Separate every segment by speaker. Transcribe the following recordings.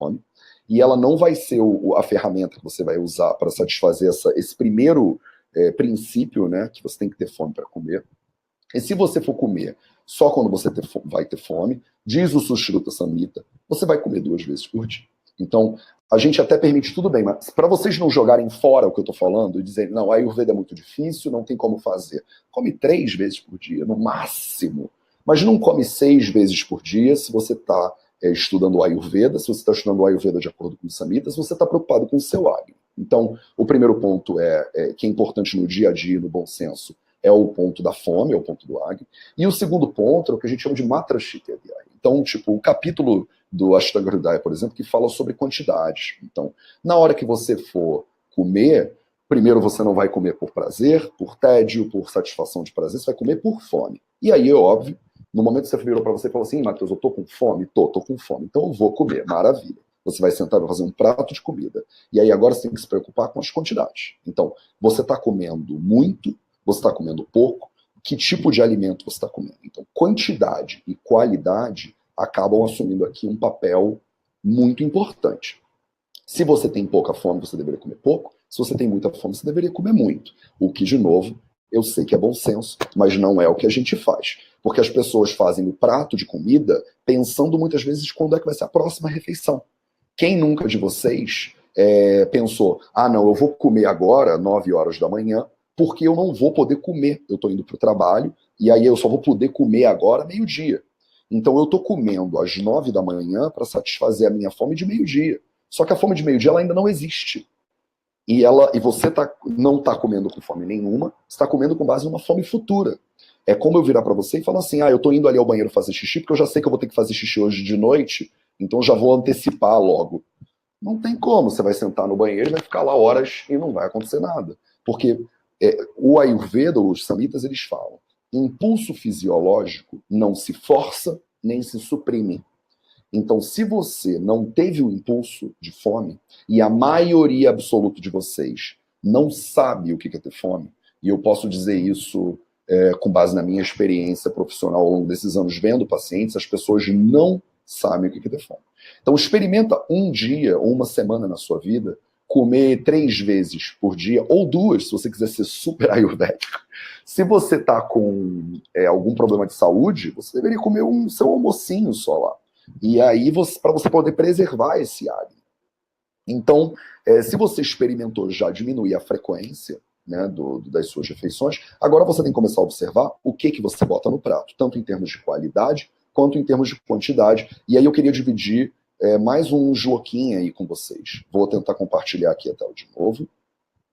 Speaker 1: fome, e ela não vai ser a ferramenta que você vai usar para satisfazer esse primeiro princípio, né, que você tem que ter fome para comer. E se você for comer só quando você vai ter fome, diz o Sushruta Samhita, você vai comer 2 vezes por dia. Então, a gente até permite tudo bem, mas para vocês não jogarem fora o que eu estou falando e dizerem, não, a Ayurveda é muito difícil, não tem como fazer. Come 3 vezes por dia, no máximo. Mas não come 6 vezes por dia se você está estudando o Ayurveda, se você está estudando o Ayurveda de acordo com os Samhitas, você está preocupado com o seu Agni. Então, o primeiro ponto que é importante no dia a dia, no bom senso, é o ponto da fome, é o ponto do Agni. E o segundo ponto é o que a gente chama de Matra Shikya. Então, tipo, o capítulo do Ashtanga Hridaya, por exemplo, que fala sobre quantidades. Então, na hora que você for comer, primeiro você não vai comer por prazer, por tédio, por satisfação de prazer, você vai comer por fome. E aí, é óbvio, no momento que você virou para você e falou assim, Matheus, eu tô com fome? Tô com fome, então eu vou comer, maravilha. Você vai sentar e vai fazer um prato de comida. E aí agora você tem que se preocupar com as quantidades. Então, você está comendo muito, você está comendo pouco, que tipo de alimento você está comendo? Então, quantidade e qualidade acabam assumindo aqui um papel muito importante. Se você tem pouca fome, você deveria comer pouco. Se você tem muita fome, você deveria comer muito. O que, de novo, eu sei que é bom senso, mas não é o que a gente faz. Porque as pessoas fazem o prato de comida pensando muitas vezes quando é que vai ser a próxima refeição. Quem nunca de vocês pensou, não, eu vou comer agora, 9 horas da manhã, porque eu não vou poder comer. Eu estou indo para o trabalho, e aí eu só vou poder comer agora meio-dia. Então eu estou comendo às 9 da manhã para satisfazer a minha fome de meio-dia. Só que a fome de meio-dia ela ainda não existe. E você não está comendo com fome nenhuma, você está comendo com base numa fome futura. É como eu virar para você e falar assim, eu estou indo ali ao banheiro fazer xixi, porque eu já sei que eu vou ter que fazer xixi hoje de noite, então já vou antecipar logo. Não tem como, você vai sentar no banheiro e vai ficar lá horas e não vai acontecer nada. Porque o Ayurveda, os Samhitas, eles falam, impulso fisiológico não se força nem se suprime. Então, se você não teve o impulso de fome, e a maioria absoluta de vocês não sabe o que é ter fome, e eu posso dizer isso com base na minha experiência profissional ao longo desses anos vendo pacientes, as pessoas não sabem o que é ter fome. Então, experimenta um dia ou uma semana na sua vida comer 3 vezes por dia, ou 2, se você quiser ser super ayurvédico. Se você está com algum problema de saúde, você deveria comer seu almocinho só lá. E aí, para você poder preservar esse Agni. Então, se você experimentou já diminuir a frequência, né, das suas refeições, agora você tem que começar a observar o que você bota no prato, tanto em termos de qualidade, quanto em termos de quantidade. E aí eu queria dividir mais um joquinho aí com vocês. Vou tentar compartilhar aqui a tela de novo,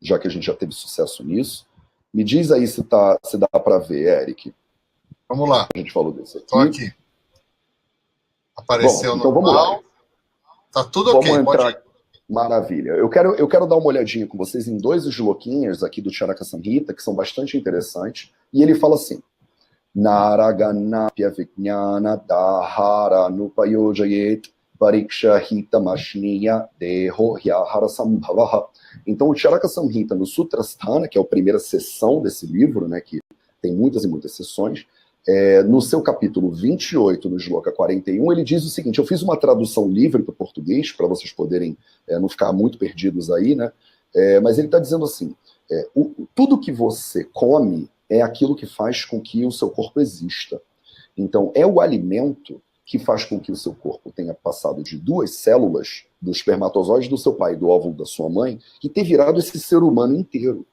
Speaker 1: já que a gente já teve sucesso nisso. Me diz aí se dá para ver, Eric.
Speaker 2: Vamos lá.
Speaker 1: A gente falou desse aqui.
Speaker 2: Estou aqui. Apareceu
Speaker 1: então
Speaker 2: normal.
Speaker 1: Vamos lá.
Speaker 2: Tá tudo ok.
Speaker 1: Vamos entrar. Maravilha. Eu quero dar uma olhadinha com vocês em 2 shlokinhas aqui do Charaka Samhita, que são bastante interessantes. E ele fala assim, Naraganapya Vijnana Dahara Nupayojayet Pariksha Hitamashniya Deho Hyahara Sambhavaha. Então o Charaka Samhita no Sutrasthana, que é a primeira seção desse livro, né, que tem muitas e muitas sessões, no seu capítulo 28, no Shloka 41, ele diz o seguinte, eu fiz uma tradução livre para o português, para vocês poderem não ficar muito perdidos aí, né? Mas ele está dizendo assim, tudo que você come é aquilo que faz com que o seu corpo exista. Então, é o alimento que faz com que o seu corpo tenha passado de 2 células, do espermatozoide do seu pai e do óvulo da sua mãe, e ter virado esse ser humano inteiro.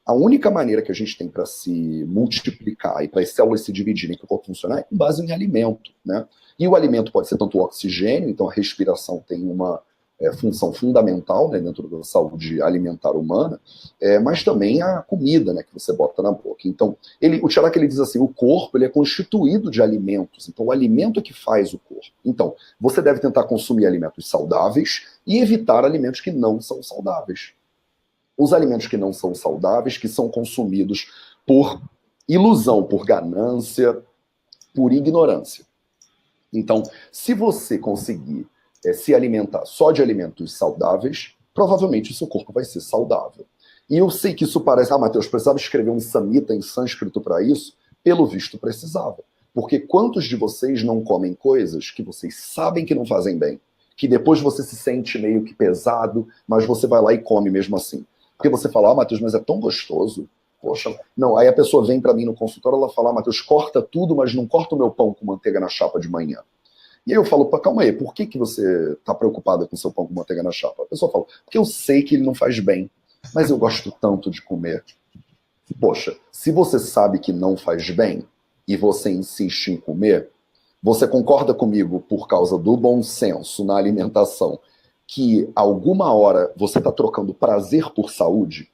Speaker 1: A única maneira que a gente tem para se multiplicar e para as células se dividirem, para o corpo funcionar, é com base em alimento, né? E o alimento pode ser tanto o oxigênio, então a respiração tem uma função fundamental, né, dentro da saúde alimentar humana, mas também a comida, né, que você bota na boca. Então, o Charaka ele diz assim, o corpo ele é constituído de alimentos, então o alimento é que faz o corpo. Então, você deve tentar consumir alimentos saudáveis e evitar alimentos que não são saudáveis. Os alimentos que não são saudáveis, que são consumidos por ilusão, por ganância, por ignorância. Então, se você conseguir se alimentar só de alimentos saudáveis, provavelmente o seu corpo vai ser saudável. E eu sei que isso parece, Matheus, precisava escrever um samhita em sânscrito para isso? Pelo visto, precisava. Porque quantos de vocês não comem coisas que vocês sabem que não fazem bem? que depois você se sente meio que pesado, mas você vai lá e come mesmo assim. Porque você fala, Matheus, mas é tão gostoso. Poxa, não, aí a pessoa vem para mim no consultório, ela fala, Matheus, corta tudo, mas não corta o meu pão com manteiga na chapa de manhã. E aí eu falo, calma aí, por que você está preocupada com seu pão com manteiga na chapa? A pessoa fala, porque eu sei que ele não faz bem, mas eu gosto tanto de comer. Poxa, se você sabe que não faz bem e você insiste em comer, você concorda comigo por causa do bom senso na alimentação que alguma hora você está trocando prazer por saúde?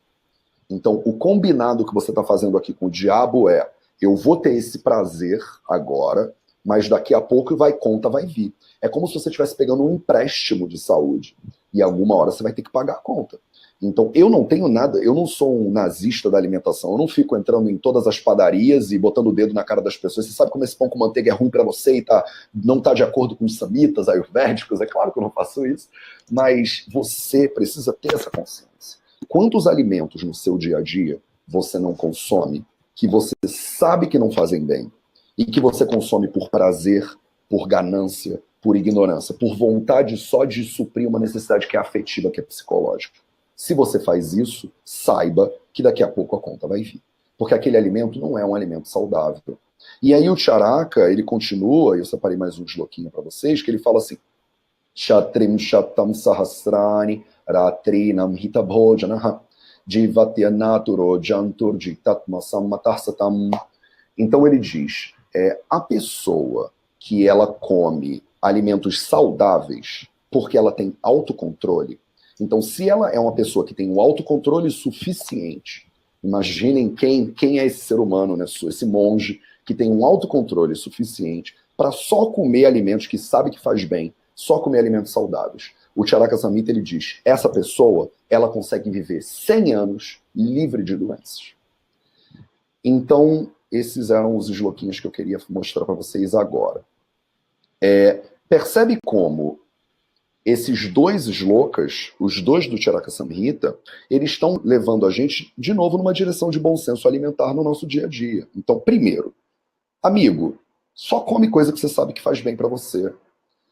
Speaker 1: Então, o combinado que você está fazendo aqui com o diabo é, eu vou ter esse prazer agora, mas daqui a pouco conta vai vir. É como se você estivesse pegando um empréstimo de saúde e alguma hora você vai ter que pagar a conta. Então, eu não tenho nada, eu não sou um nazista da alimentação, eu não fico entrando em todas as padarias e botando o dedo na cara das pessoas. Você sabe como esse pão com manteiga é ruim para você e não está de acordo com os samitas, ayurvédicos? É claro que eu não faço isso, mas você precisa ter essa consciência. Quantos alimentos no seu dia a dia você não consome, que você sabe que não fazem bem, e que você consome por prazer, por ganância, por ignorância, por vontade só de suprir uma necessidade que é afetiva, que é psicológica? Se você faz isso, saiba que daqui a pouco a conta vai vir. Porque aquele alimento não é um alimento saudável. E aí o Charaka, ele continua, e eu separei mais um sloquinho para vocês, que ele fala assim, Shatrim Shatam Sahasrani Ratrinam Hitabhojanaha Jivatya Naturo Jantur Jitatma Sammatarsatam. Então ele diz, a pessoa que ela come alimentos saudáveis porque ela tem autocontrole. Então, se ela é uma pessoa que tem um autocontrole suficiente, imaginem quem é esse ser humano, né? Esse monge que tem um autocontrole suficiente para só comer alimentos que sabe que faz bem, só comer alimentos saudáveis. O Charaka Samhita, ele diz, essa pessoa, ela consegue viver 100 anos livre de doenças. Então, esses eram os sloquinhos que eu queria mostrar para vocês agora. Percebe como esses dois slokas, os dois do Charaka Samhita, eles estão levando a gente, de novo, numa direção de bom senso alimentar no nosso dia a dia. Então, primeiro, amigo, só come coisa que você sabe que faz bem para você.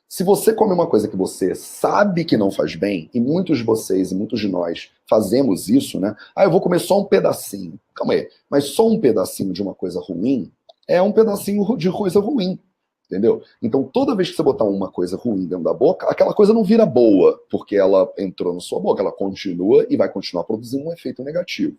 Speaker 1: Se você come uma coisa que você sabe que não faz bem, e muitos de vocês e muitos de nós fazemos isso, né? Eu vou comer só um pedacinho. Calma aí, mas só um pedacinho de uma coisa ruim é um pedacinho de coisa ruim. Entendeu? Então, toda vez que você botar uma coisa ruim dentro da boca, aquela coisa não vira boa, porque ela entrou na sua boca, ela continua e vai continuar produzindo um efeito negativo.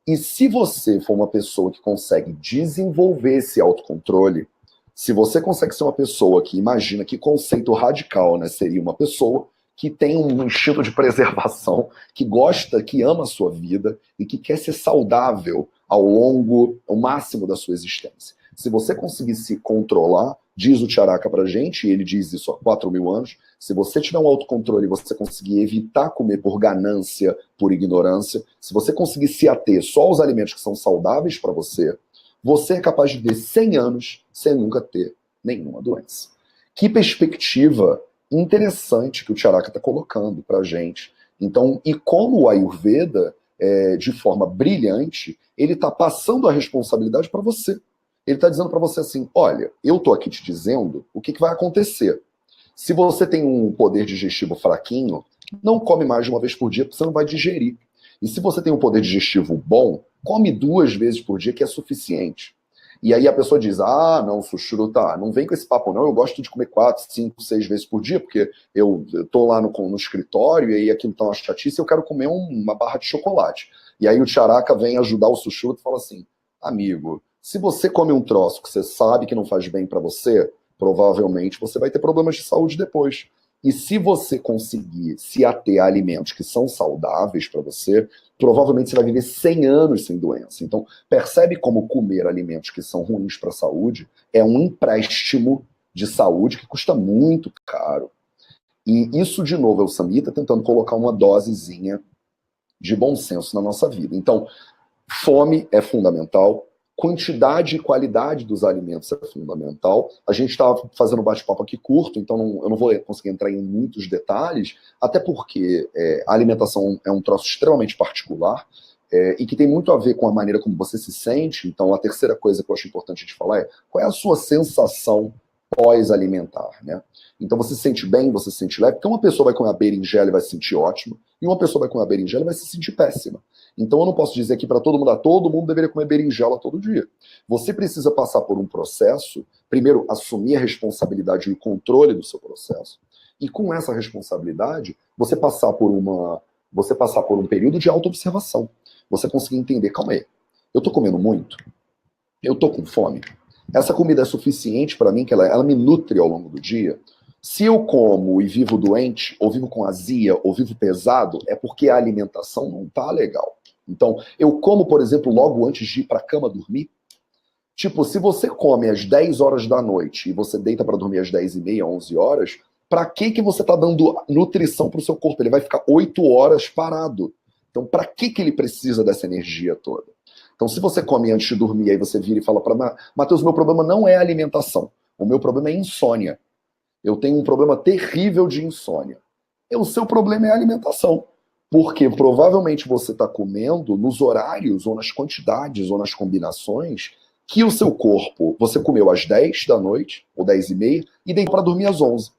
Speaker 1: E se você for uma pessoa que consegue desenvolver esse autocontrole, se você consegue ser uma pessoa que imagina que conceito radical, né, seria uma pessoa que tem um instinto de preservação, que gosta, que ama a sua vida e que quer ser saudável ao máximo da sua existência. Se você conseguir se controlar, diz o Charaka pra gente, e ele diz isso há 4.000 anos, se você tiver um autocontrole e você conseguir evitar comer por ganância, por ignorância, se você conseguir se ater só aos alimentos que são saudáveis para você, você é capaz de viver 100 anos sem nunca ter nenhuma doença. Que perspectiva interessante que o Charaka está colocando pra gente. Então, e como o Ayurveda, de forma brilhante, ele está passando a responsabilidade para você. Ele está dizendo para você assim, olha, eu estou aqui te dizendo o que vai acontecer. Se você tem um poder digestivo fraquinho, não come mais de uma vez por dia, porque você não vai digerir. E se você tem um poder digestivo bom, come 2 vezes por dia, que é suficiente. E aí a pessoa diz, não, Sushruta, não vem com esse papo não, eu gosto de comer 4, 5, 6 vezes por dia, porque eu estou lá no escritório e aí aquilo está uma chatice e eu quero comer uma barra de chocolate. E aí o Charaka vem ajudar o Sushruta e fala assim, amigo, se você come um troço que você sabe que não faz bem para você, provavelmente você vai ter problemas de saúde depois. E se você conseguir se ater a alimentos que são saudáveis para você, provavelmente você vai viver 100 anos sem doença. Então, percebe como comer alimentos que são ruins para a saúde é um empréstimo de saúde que custa muito caro. E isso, de novo, é o Samhita tentando colocar uma dosezinha de bom senso na nossa vida. Então, fome é fundamental. Quantidade e qualidade dos alimentos é fundamental. A gente está fazendo um bate-papo aqui curto, então eu não vou conseguir entrar em muitos detalhes, até porque a alimentação é um troço extremamente particular e que tem muito a ver com a maneira como você se sente. Então, a terceira coisa que eu acho importante de falar é qual é a sua sensação pós-alimentar, né? Então você se sente bem, você se sente leve, porque uma pessoa vai comer a berinjela e vai se sentir ótimo, e uma pessoa vai comer a berinjela e vai se sentir péssima. Então eu não posso dizer aqui para todo mundo deveria comer berinjela todo dia. Você precisa passar por um processo, primeiro assumir a responsabilidade e o controle do seu processo, e com essa responsabilidade, você passar por um período de auto-observação. Você conseguir entender, calma aí, eu tô comendo muito? Eu tô com fome? Essa comida é suficiente para mim, que ela me nutre ao longo do dia? Se eu como e vivo doente, ou vivo com azia, ou vivo pesado, é porque a alimentação não tá legal. Então, eu como, por exemplo, logo antes de ir para a cama dormir. Tipo, se você come às 10 horas da noite e você deita para dormir às 10h30, 11 horas, para que você está dando nutrição para o seu corpo? Ele vai ficar 8 horas parado. Então, para que ele precisa dessa energia toda? Então, se você come antes de dormir, aí você vira e fala para Matheus, meu problema não é alimentação. O meu problema é insônia. Eu tenho um problema terrível de insônia. E o seu problema é a alimentação. Porque provavelmente você está comendo nos horários, ou nas quantidades, ou nas combinações que o seu corpo, você comeu às 10 da noite, ou 10h30, e deitou para dormir às 11.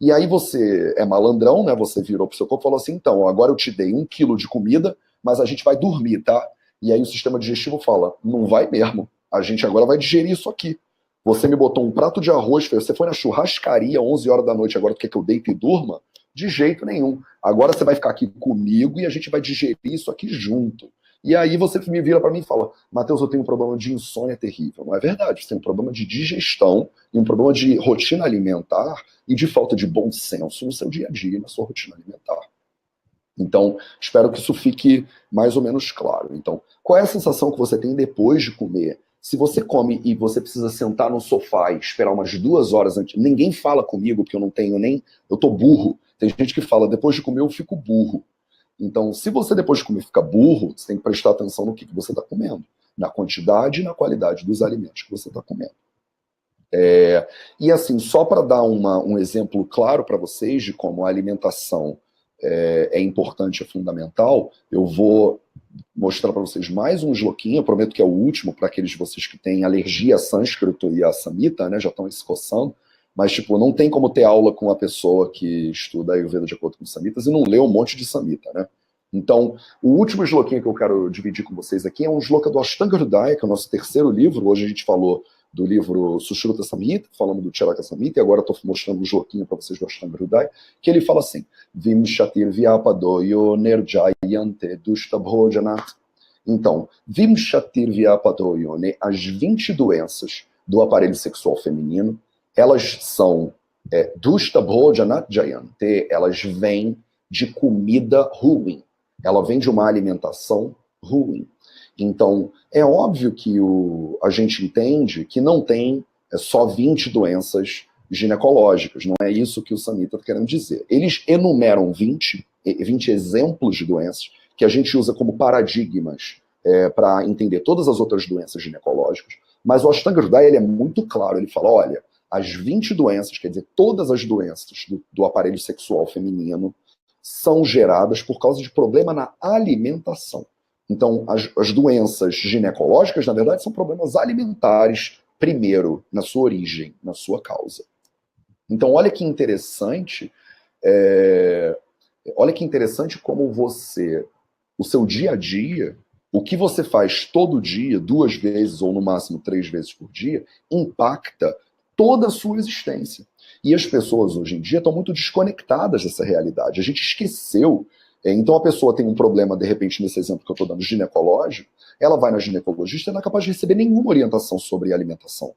Speaker 1: E aí você é malandrão, né? Você virou pro seu corpo e falou assim, então, agora eu te dei 1 quilo de comida, mas a gente vai dormir, tá? E aí o sistema digestivo fala, não vai mesmo, a gente agora vai digerir isso aqui. Você me botou um prato de arroz, você foi na churrascaria 11 horas da noite, agora tu quer que eu deite e durma? De jeito nenhum. Agora você vai ficar aqui comigo e a gente vai digerir isso aqui junto. E aí você me vira para mim e fala, Matheus, eu tenho um problema de insônia terrível. Não é verdade, você tem um problema de digestão e um problema de rotina alimentar e de falta de bom senso no seu dia a dia, na sua rotina alimentar. Então, espero que isso fique mais ou menos claro. Então, qual é a sensação que você tem depois de comer? Se você come e você precisa sentar no sofá e esperar umas 2 horas antes, ninguém fala comigo, porque eu não tenho nem... Eu tô burro. Tem gente que fala, depois de comer eu fico burro. Então, se você depois de comer fica burro, você tem que prestar atenção no que você está comendo, na quantidade e na qualidade dos alimentos que você está comendo. E assim, só para dar um exemplo claro para vocês de como a alimentação é importante, é fundamental, eu vou mostrar para vocês mais um shloquinho, eu prometo que é o último para aqueles de vocês que têm alergia a sânscrito e a samhita, né, já estão se coçando. Mas, tipo, não tem como ter aula com uma pessoa que estuda Ayurveda de acordo com os samitas e não lê um monte de samita, né? Então, o último shlokinho que eu quero dividir com vocês aqui é um shloka do Ashtanga Hridaya, que é o nosso terceiro livro. Hoje a gente falou do livro Sushruta Samhita, falamos do Charaka Samhita, e agora estou mostrando um shlokinho para vocês do Ashtanga Hridaya, que ele fala assim, Vim Shatir Vyapadoyo Nerjayante Dushta Bhojanat. Então, Vim Shatir Vyapadoyo, né, as 20 doenças do aparelho sexual feminino, elas são Dushta Bhojanat Jayante, elas vêm de comida ruim. Ela vem de uma alimentação ruim. Então, é óbvio que a gente entende que não tem só 20 doenças ginecológicas. Não é isso que o Samhita está querendo dizer. Eles enumeram 20 exemplos de doenças que a gente usa como paradigmas para entender todas as outras doenças ginecológicas. Mas o Ashtanga Hridaya, ele é muito claro. Ele fala, olha, as 20 doenças, quer dizer, todas as doenças do aparelho sexual feminino são geradas por causa de problema na alimentação. Então, as doenças ginecológicas, na verdade, são problemas alimentares, primeiro, na sua origem, na sua causa. Então, olha que interessante, como o seu dia a dia, o que você faz todo dia, 2 vezes ou no máximo 3 vezes por dia, impacta toda a sua existência. E as pessoas hoje em dia estão muito desconectadas dessa realidade. A gente esqueceu. Então a pessoa tem um problema, de repente, nesse exemplo que eu estou dando, ginecológico, ela vai na ginecologista e não é capaz de receber nenhuma orientação sobre alimentação.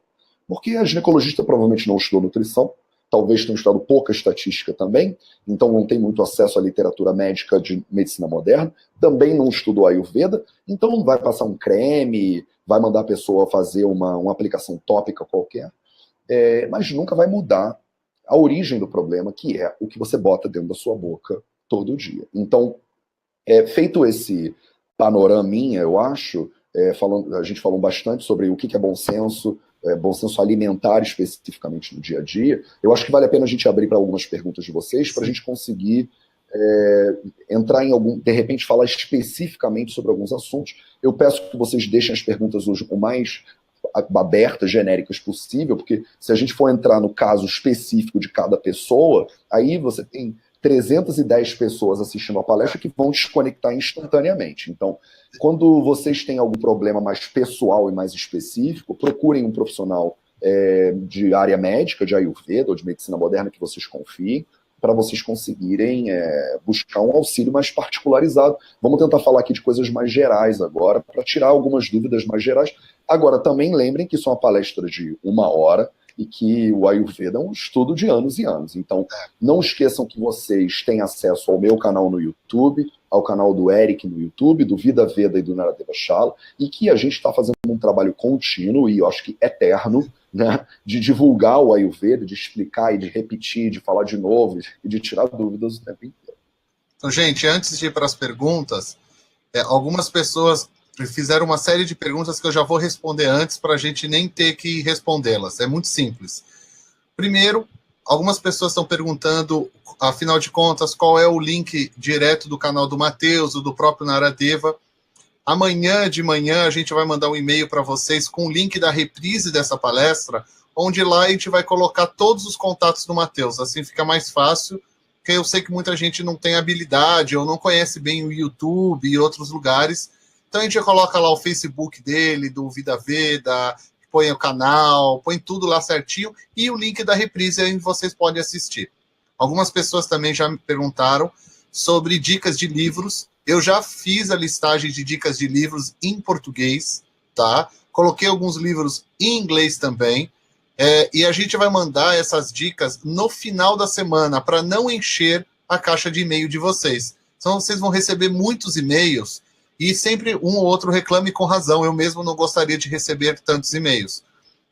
Speaker 1: Porque a ginecologista provavelmente não estudou nutrição, talvez tenha estudado pouca estatística também, então não tem muito acesso à literatura médica de medicina moderna, também não estudou Ayurveda, então não vai passar um creme, vai mandar a pessoa fazer uma aplicação tópica qualquer, mas nunca vai mudar a origem do problema, que é o que você bota dentro da sua boca todo dia. Então, feito esse panoraminha, eu acho, a gente falou bastante sobre o que é bom senso alimentar especificamente no dia a dia, eu acho que vale a pena a gente abrir para algumas perguntas de vocês, para a gente conseguir entrar em de repente falar especificamente sobre alguns assuntos. Eu peço que vocês deixem as perguntas hoje o mais abertas, genéricas possível, porque se a gente for entrar no caso específico de cada pessoa, aí você tem 310 pessoas assistindo a palestra que vão desconectar instantaneamente. Então, quando vocês têm algum problema mais pessoal e mais específico, procurem um profissional de área médica, de Ayurveda ou de medicina moderna que vocês confiem, para vocês conseguirem buscar um auxílio mais particularizado. Vamos tentar falar aqui de coisas mais gerais agora, para tirar algumas dúvidas mais gerais. Agora, também lembrem que isso é uma palestra de 1 hora, e que o Ayurveda é um estudo de anos e anos. Então, não esqueçam que vocês têm acesso ao meu canal no YouTube, ao canal do Eric no YouTube, do Vida Veda e do Naradeva Shala, e que a gente está fazendo um trabalho contínuo e eu acho que eterno, né, de divulgar o Ayurveda, de explicar e de repetir, de falar de novo e de tirar dúvidas o tempo inteiro.
Speaker 2: Então, gente, antes de ir para as perguntas, algumas pessoas fizeram uma série de perguntas que eu já vou responder antes para a gente nem ter que respondê-las. É muito simples. Primeiro, algumas pessoas estão perguntando, afinal de contas, qual é o link direto do canal do Matheus ou do próprio Naradeva. Amanhã de manhã a gente vai mandar um e-mail para vocês com o link da reprise dessa palestra, onde lá a gente vai colocar todos os contatos do Matheus. Assim fica mais fácil, porque eu sei que muita gente não tem habilidade ou não conhece bem o YouTube e outros lugares. Então a gente coloca lá o Facebook dele, do Vida Veda, põe o canal, põe tudo lá certinho, e o link da reprise aí vocês podem assistir. Algumas pessoas também já me perguntaram sobre dicas de livros. Eu já fiz a listagem de dicas de livros em português, tá? Coloquei alguns livros em inglês também, e a gente vai mandar essas dicas no final da semana, para não encher a caixa de e-mail de vocês. Então vocês vão receber muitos e-mails, e sempre um ou outro reclame com razão. Eu mesmo não gostaria de receber tantos e-mails.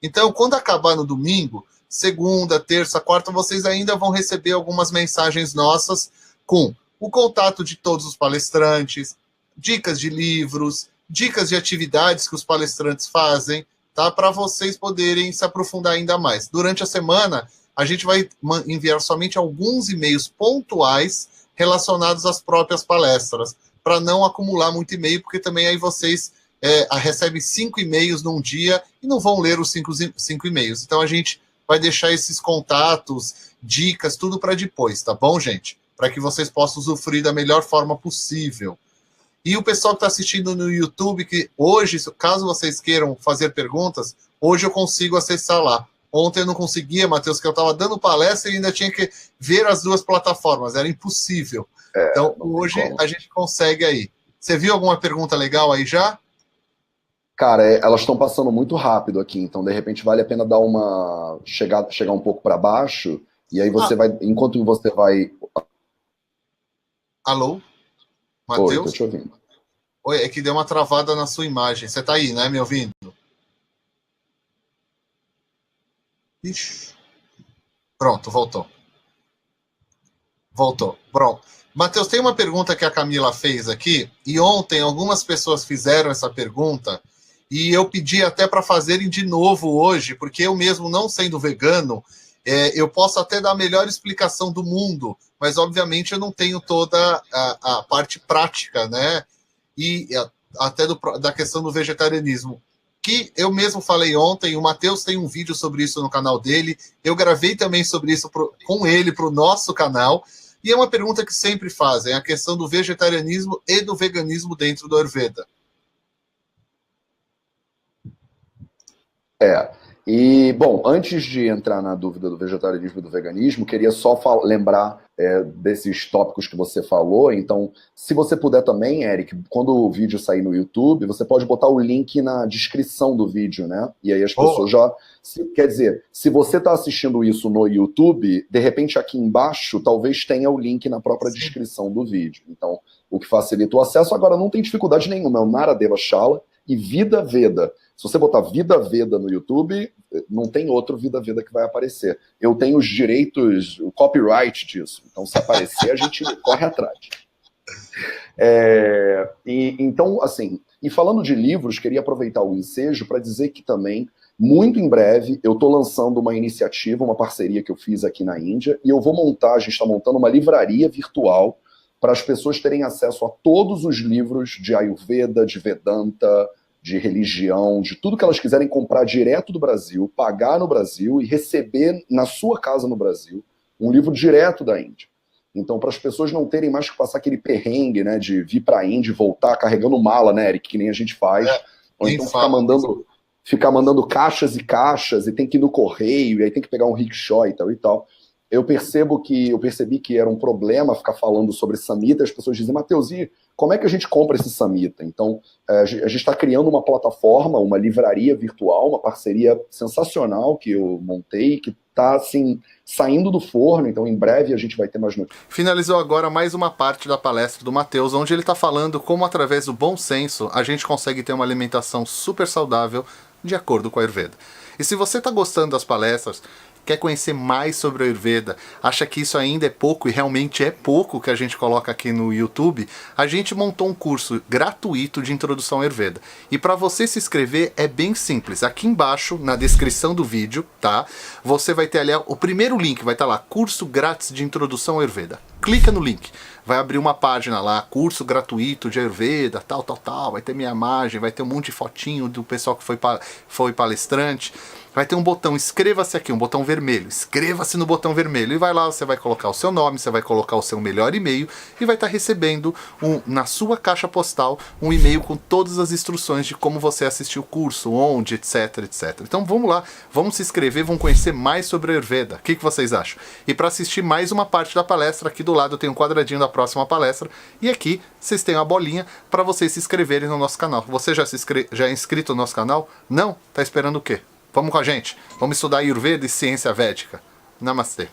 Speaker 2: Então, quando acabar no domingo, segunda, terça, quarta, vocês ainda vão receber algumas mensagens nossas com o contato de todos os palestrantes, dicas de livros, dicas de atividades que os palestrantes fazem, tá? Para vocês poderem se aprofundar ainda mais. Durante a semana, a gente vai enviar somente alguns e-mails pontuais relacionados às próprias palestras, para não acumular muito e-mail, porque também aí vocês recebem 5 e-mails num dia e não vão ler os 5 e-mails. Então a gente vai deixar esses contatos, dicas, tudo para depois, tá bom, gente? Para que vocês possam usufruir da melhor forma possível. E o pessoal que está assistindo no YouTube, que hoje, caso vocês queiram fazer perguntas, hoje eu consigo acessar lá. Ontem eu não conseguia, Matheus, que eu estava dando palestra e ainda tinha que ver as duas plataformas, era impossível. Então, hoje a gente consegue aí. Você viu alguma pergunta legal aí já?
Speaker 1: Cara, elas estão passando muito rápido aqui, então de repente vale a pena dar uma chegar um pouco para baixo, e aí você vai, enquanto você vai...
Speaker 2: Alô? Matheus?
Speaker 1: Oi, tô te ouvindo.
Speaker 2: Oi, é que deu uma travada na sua imagem. Você tá aí, né, me ouvindo? Ixi. Pronto, voltou. Pronto. Matheus, tem uma pergunta que a Camila fez aqui, e ontem algumas pessoas fizeram essa pergunta, e eu pedi até para fazerem de novo hoje, porque eu mesmo, não sendo vegano, eu posso até dar a melhor explicação do mundo, mas obviamente eu não tenho toda a parte prática, né? E até da questão do vegetarianismo, que eu mesmo falei ontem. O Matheus tem um vídeo sobre isso no canal dele, eu gravei também sobre isso com ele para o nosso canal. E é uma pergunta que sempre fazem, a questão do vegetarianismo e do veganismo dentro do Ayurveda.
Speaker 1: E, bom, antes de entrar na dúvida do vegetarianismo e do veganismo, queria só lembrar desses tópicos que você falou. Então, se você puder também, Eric, quando o vídeo sair no YouTube, você pode botar o link na descrição do vídeo, né? E aí as pessoas já... Quer dizer, se você está assistindo isso no YouTube, de repente aqui embaixo talvez tenha o link na própria descrição do vídeo. Então, o que facilita o acesso. Agora, não tem dificuldade nenhuma, é o Naradeva Shala e Vida Veda. Se você botar Vida Veda no YouTube, não tem outro Vida Veda que vai aparecer. Eu tenho os direitos, o copyright disso. Então, se aparecer, a gente corre atrás. Então, assim, e falando de livros, queria aproveitar o ensejo para dizer que também, muito em breve, eu estou lançando uma iniciativa, uma parceria que eu fiz aqui na Índia, e eu vou montar, a gente está montando uma livraria virtual para as pessoas terem acesso a todos os livros de Ayurveda, de Vedanta, de religião, de tudo que elas quiserem comprar direto do Brasil, pagar no Brasil e receber na sua casa no Brasil um livro direto da Índia. Então, para as pessoas não terem mais que passar aquele perrengue, né, de vir para a Índia e voltar carregando mala, né, Eric, que nem a gente faz, ou então ficar mandando caixas e caixas, e tem que ir no correio, e aí tem que pegar um rickshaw e tal e tal. Eu percebi que era um problema ficar falando sobre Samhita, as pessoas dizem, Matheus, e como é que a gente compra esse Samhita? Então, a gente está criando uma plataforma, uma livraria virtual, uma parceria sensacional que eu montei, que está, assim, saindo do forno, então em breve a gente vai ter mais notícias.
Speaker 2: Finalizou agora mais uma parte da palestra do Matheus, onde ele está falando como, através do bom senso, a gente consegue ter uma alimentação super saudável de acordo com a Ayurveda. E se você está gostando das palestras, quer conhecer mais sobre a Ayurveda, acha que isso ainda é pouco, e realmente é pouco que a gente coloca aqui no YouTube, a gente montou um curso gratuito de introdução à Ayurveda. E para você se inscrever é bem simples. Aqui embaixo, na descrição do vídeo, tá? Você vai ter ali o primeiro link, vai estar lá, curso grátis de introdução à Ayurveda. Clica no link, vai abrir uma página lá, curso gratuito de Ayurveda, tal, vai ter minha imagem, vai ter um monte de fotinho do pessoal que foi palestrante. Vai ter um botão, inscreva-se aqui, um botão vermelho. Inscreva-se no botão vermelho. E vai lá, você vai colocar o seu nome, você vai colocar o seu melhor e-mail e vai estar recebendo na sua caixa postal um e-mail com todas as instruções de como você assistiu o curso, onde, etc, etc. Então vamos lá, vamos se inscrever, vamos conhecer mais sobre a Ayurveda. O que vocês acham? E para assistir mais uma parte da palestra, aqui do lado tem um quadradinho da próxima palestra e aqui vocês têm uma bolinha para vocês se inscreverem no nosso canal. Você já é inscrito no nosso canal? Não? Tá esperando o quê? Vamos com a gente. Vamos estudar Ayurveda e ciência védica. Namastê.